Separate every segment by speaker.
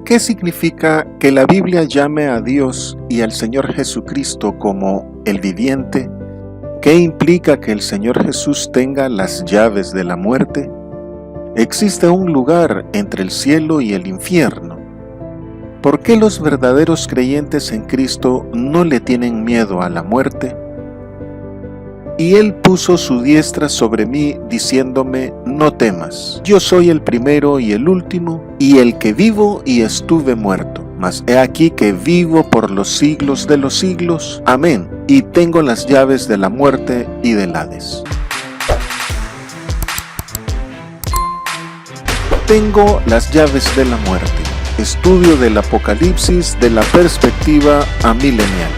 Speaker 1: ¿Qué significa que la Biblia llame a Dios y al Señor Jesucristo como el viviente? ¿Qué implica que el Señor Jesús tenga las llaves de la muerte? Existe un lugar entre el cielo y el infierno. ¿Por qué los verdaderos creyentes en Cristo no le tienen miedo a la muerte? Y Él puso su diestra sobre mí, diciéndome: no temas, yo soy el primero y el último, y el que vivo y estuve muerto. Mas he aquí que vivo por los siglos de los siglos. Amén. Y tengo las llaves de la muerte y del Hades. Tengo las llaves de la muerte. Estudio del Apocalipsis de la perspectiva amilenial.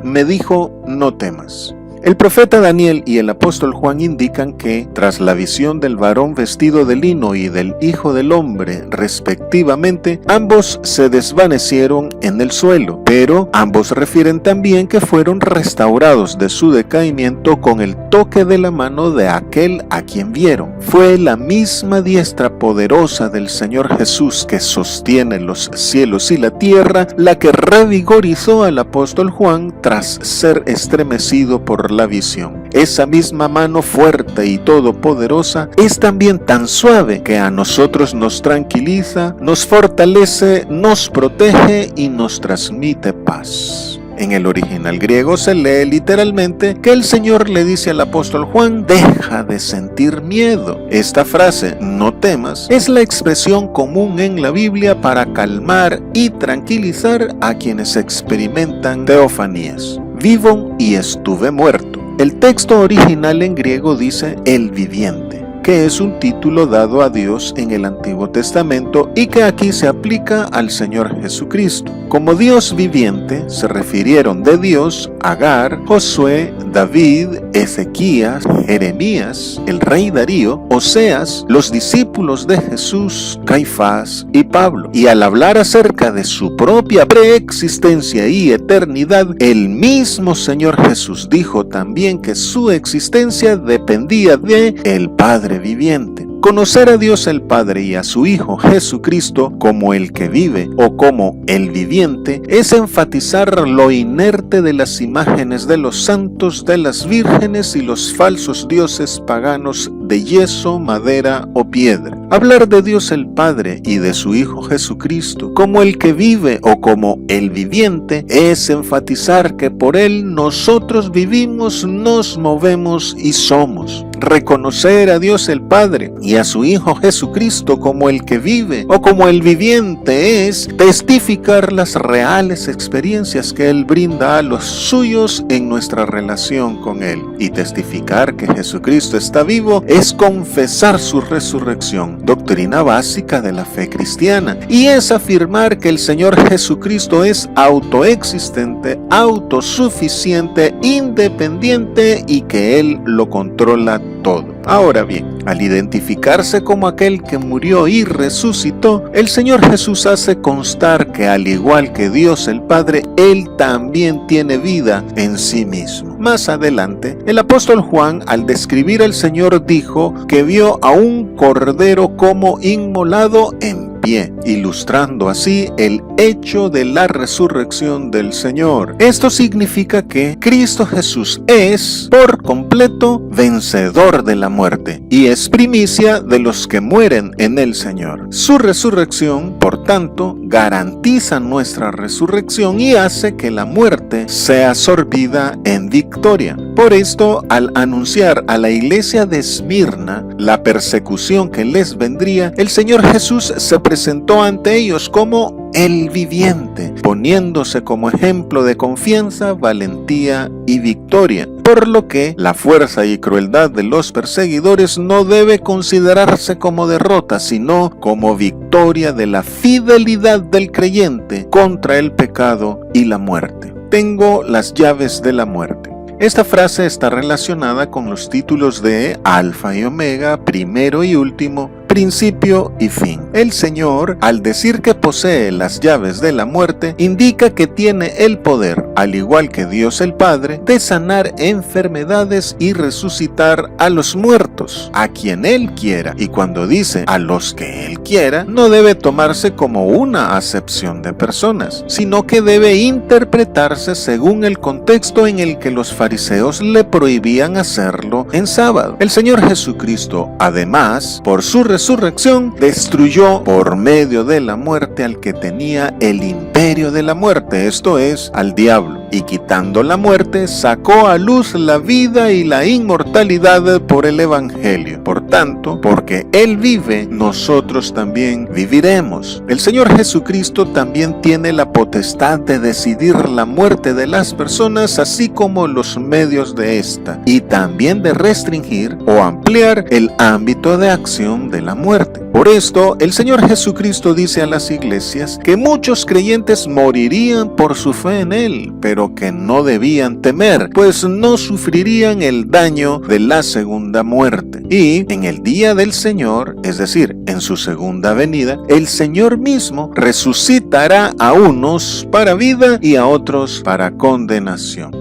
Speaker 1: Me dijo: no temas. El profeta Daniel y el apóstol Juan indican que, tras la visión del varón vestido de lino y del Hijo del Hombre, respectivamente, ambos se desvanecieron en el suelo, pero ambos refieren también que fueron restaurados de su decaimiento con el toque de la mano de aquel a quien vieron. Fue la misma diestra poderosa del Señor Jesús que sostiene los cielos y la tierra la que revigorizó al apóstol Juan tras ser estremecido por la visión. Esa misma mano fuerte y todopoderosa es también tan suave que a nosotros nos tranquiliza, nos fortalece, nos protege y nos transmite paz. En el original griego se lee literalmente que el Señor le dice al apóstol Juan: deja de sentir miedo. Esta frase, no temas, es la expresión común en la Biblia para calmar y tranquilizar a quienes experimentan teofanías. Vivo y estuve muerto. El texto original en griego dice el viviente, que es un título dado a Dios en el Antiguo Testamento y que aquí se aplica al Señor Jesucristo. Como Dios viviente se refirieron de Dios Agar, Josué, David, Ezequías, Jeremías, el rey Darío, Oseas, los discípulos de Jesús, Caifás y Pablo. Y al hablar acerca de su propia preexistencia y eternidad, el mismo Señor Jesús dijo también que su existencia dependía de el Padre viviente. Conocer a Dios el Padre y a su Hijo Jesucristo como el que vive o como el viviente es enfatizar lo inerte de las imágenes de los santos, de las vírgenes y los falsos dioses paganos de yeso, madera o piedra. Hablar de Dios el Padre y de su Hijo Jesucristo como el que vive o como el viviente es enfatizar que por Él nosotros vivimos, nos movemos y somos. Reconocer a Dios el Padre y a su Hijo Jesucristo como el que vive o como el viviente es testificar las reales experiencias que Él brinda a los suyos en nuestra relación con Él. Y testificar que Jesucristo está vivo es confesar su resurrección, doctrina básica de la fe cristiana, y es afirmar que el Señor Jesucristo es autoexistente, autosuficiente, independiente y que Él lo controla todo. Ahora bien, al identificarse como aquel que murió y resucitó, el Señor Jesús hace constar que al igual que Dios el Padre, Él también tiene vida en sí mismo. Más adelante, el apóstol Juan, al describir al Señor, dijo que vio a un cordero como inmolado en pie, ilustrando así el hecho de la resurrección del Señor. Esto significa que Cristo Jesús es por completo vencedor de la muerte y es primicia de los que mueren en el Señor. Su resurrección, por tanto, garantiza nuestra resurrección y hace que la muerte sea sorbida en victoria. Por esto, al anunciar a la iglesia de Esmirna la persecución que les vendría, el Señor Jesús se presentó ante ellos como el viviente, poniéndose como ejemplo de confianza, valentía y victoria. Por lo que la fuerza y crueldad de los perseguidores no debe considerarse como derrota, sino como victoria de la fidelidad del creyente contra el pecado y la muerte. Tengo las llaves de la muerte. Esta frase está relacionada con los títulos de Alfa y Omega, primero y último, principio y fin. El Señor, al decir que posee las llaves de la muerte, indica que tiene el poder, al igual que Dios el Padre, de sanar enfermedades y resucitar a los muertos, a quien Él quiera. Y cuando dice a los que Él quiera, no debe tomarse como una acepción de personas, sino que debe interpretarse según el contexto en el que los fariseos le prohibían hacerlo en sábado. El Señor Jesucristo, además, por su resurrección, destruyó por medio de la muerte al que tenía el imperio de la muerte, esto es, al diablo, y quitando la muerte, sacó a luz la vida y la inmortalidad por el Evangelio. Por tanto, porque Él vive, nosotros también viviremos. El Señor Jesucristo también tiene la potestad de decidir la muerte de las personas, así como los medios de esta, y también de restringir o ampliar el ámbito de acción de la muerte. Por esto, el Señor Jesucristo dice a las iglesias que muchos creyentes morirían por su fe en Él, pero que no debían temer, pues no sufrirían el daño de la segunda muerte. Y en el día del Señor, es decir, en su segunda venida, el Señor mismo resucitará a unos para vida y a otros para condenación.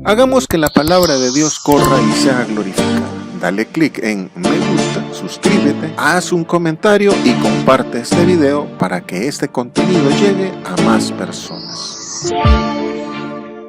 Speaker 1: Hagamos que la palabra de Dios corra y sea glorificada. Dale clic en me gusta, suscríbete, haz un comentario y comparte este video para que este contenido llegue a más personas.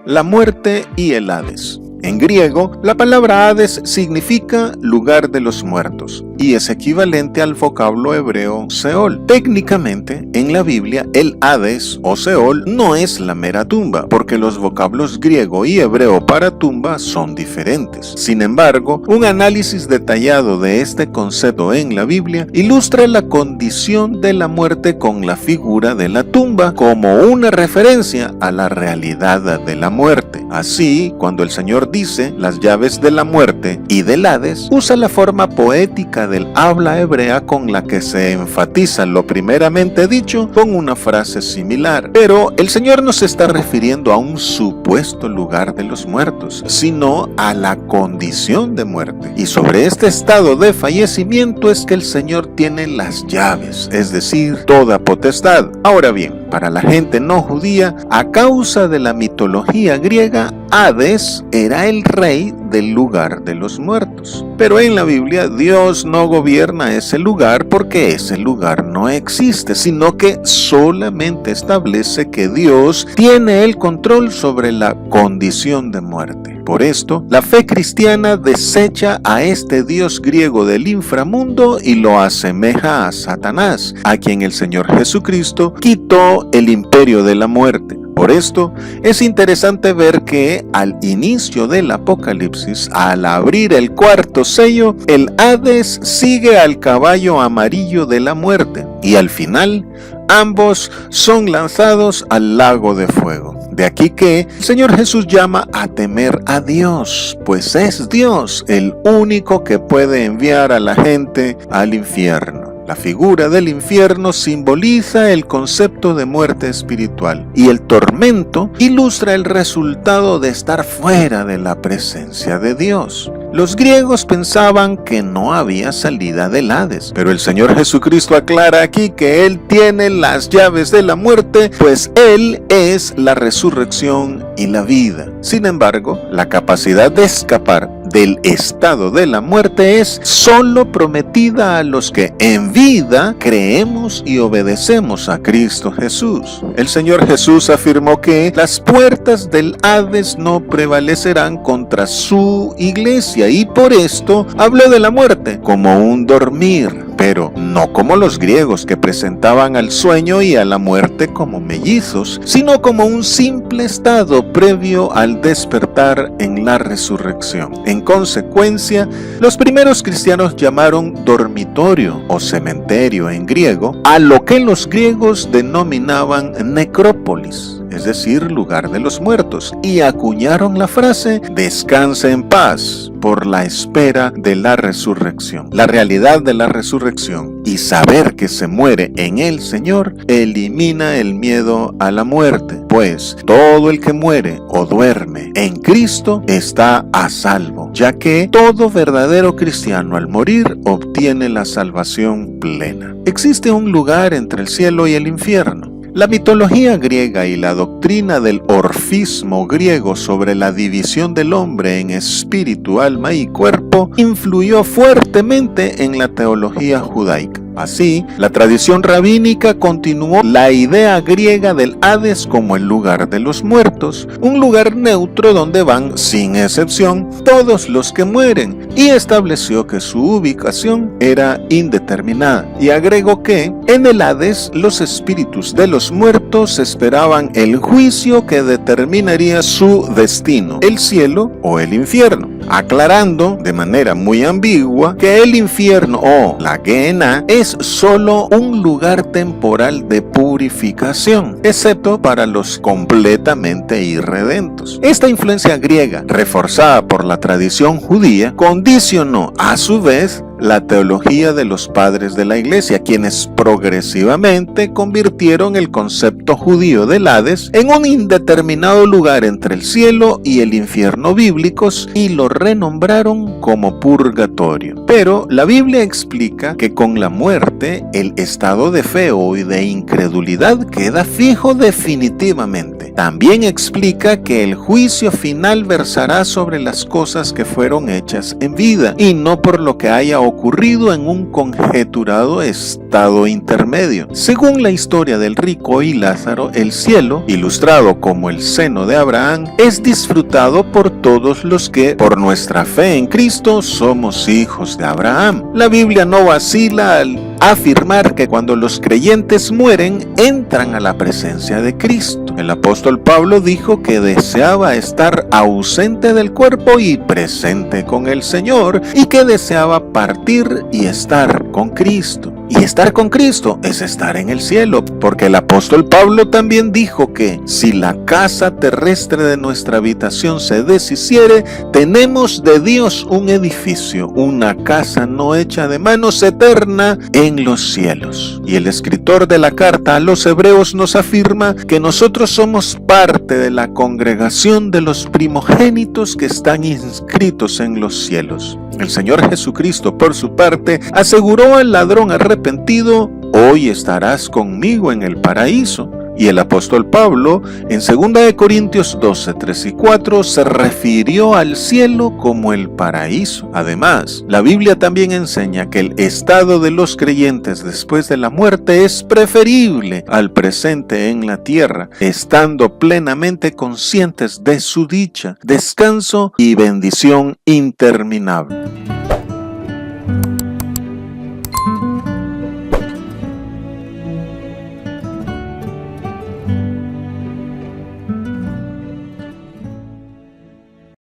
Speaker 1: La muerte y el Hades. En griego, la palabra Hades significa lugar de los muertos y es equivalente al vocablo hebreo Seol. Técnicamente, en la Biblia, el Hades o Seol no es la mera tumba, porque los vocablos griego y hebreo para tumba son diferentes. Sin embargo, un análisis detallado de este concepto en la Biblia ilustra la condición de la muerte con la figura de la tumba como una referencia a la realidad de la muerte. Así, cuando el Señor dice las llaves de la muerte y del Hades, usa la forma poética del habla hebrea con la que se enfatiza lo primeramente dicho con una frase similar. Pero el Señor no se está refiriendo a un supuesto lugar de los muertos, sino a la condición de muerte. Y sobre este estado de fallecimiento es que el Señor tiene las llaves, es decir, toda potestad. Ahora bien, para la gente no judía, a causa de la mitología griega, Hades era el rey del lugar de los muertos. Pero en la Biblia Dios no gobierna ese lugar porque ese lugar no existe, sino que solamente establece que Dios tiene el control sobre la condición de muerte. Por esto, la fe cristiana desecha a este Dios griego del inframundo y lo asemeja a Satanás, a quien el Señor Jesucristo quitó el imperio de la muerte. Por esto, es interesante ver que al inicio del Apocalipsis, al abrir el cuarto sello, el Hades sigue al caballo amarillo de la muerte y al final, ambos son lanzados al lago de fuego. De aquí que el Señor Jesús llama a temer a Dios, pues es Dios el único que puede enviar a la gente al infierno. La figura del infierno simboliza el concepto de muerte espiritual y el tormento ilustra el resultado de estar fuera de la presencia de Dios. Los griegos pensaban que no había salida del Hades, pero el Señor Jesucristo aclara aquí que Él tiene las llaves de la muerte, pues Él es la resurrección y la vida. Sin embargo, la capacidad de escapar del estado de la muerte es solo prometida a los que en vida creemos y obedecemos a Cristo Jesús. El Señor Jesús afirmó que las puertas del Hades no prevalecerán contra su iglesia y por esto habló de la muerte como un dormir, pero no como los griegos que presentaban al sueño y a la muerte como mellizos, sino como un simple estado previo al despertar en la resurrección. En consecuencia, los primeros cristianos llamaron dormitorio o cementerio en griego a lo que los griegos denominaban necrópolis. es decir, lugar de los muertos, y acuñaron la frase «descanse en paz» por la espera de la resurrección. La realidad de la resurrección y saber que se muere en el Señor elimina el miedo a la muerte, pues todo el que muere o duerme en Cristo está a salvo, ya que todo verdadero cristiano al morir obtiene la salvación plena. Existe un lugar entre el cielo y el infierno. La mitología griega y la doctrina del orfismo griego sobre la división del hombre en espíritu, alma y cuerpo influyó fuertemente en la teología judaica. Así, la tradición rabínica continuó la idea griega del Hades como el lugar de los muertos, un lugar neutro donde van, sin excepción, todos los que mueren, y estableció que su ubicación era indeterminada. Y agregó que, en el Hades, los espíritus de los muertos esperaban el juicio que determinaría su destino, el cielo o el infierno, aclarando de manera muy ambigua que el infierno o la Gehenna es solo un lugar temporal de purificación, excepto para los completamente irredentos. Esta influencia griega, reforzada por la tradición judía, condicionó a su vez la teología de los padres de la Iglesia, quienes progresivamente convirtieron el concepto judío del Hades en un indeterminado lugar entre el cielo y el infierno bíblicos y lo renombraron como purgatorio. Pero la Biblia explica que con la muerte el estado de fe o de incredulidad queda fijo definitivamente. También explica que el juicio final versará sobre las cosas que fueron hechas en vida y no por lo que haya ocurrido en un conjeturado estado intermedio. Según la historia del rico y Lázaro, el cielo, ilustrado como el seno de Abraham, es disfrutado por todos los que, por nuestra fe en Cristo, somos hijos de Abraham. La Biblia no vacila al afirmar que cuando los creyentes mueren, entran a la presencia de Cristo. El apóstol Pablo dijo que deseaba estar ausente del cuerpo y presente con el Señor, y que deseaba partir y estar con Cristo. Y estar con Cristo es estar en el cielo, porque el apóstol Pablo también dijo que si la casa terrestre de nuestra habitación se deshiciere, tenemos de Dios un edificio, una casa no hecha de manos, eterna en los cielos. Y el escritor de la carta a los Hebreos nos afirma que nosotros somos parte de la congregación de los primogénitos que están inscritos en los cielos. El Señor Jesucristo, por su parte, aseguró al ladrón arrepentido: hoy estarás conmigo en el paraíso. Y el apóstol Pablo, en 2 Corintios 12, 3 y 4, se refirió al cielo como el paraíso. Además, la Biblia también enseña que el estado de los creyentes después de la muerte es preferible al presente en la tierra, estando plenamente conscientes de su dicha, descanso y bendición interminable.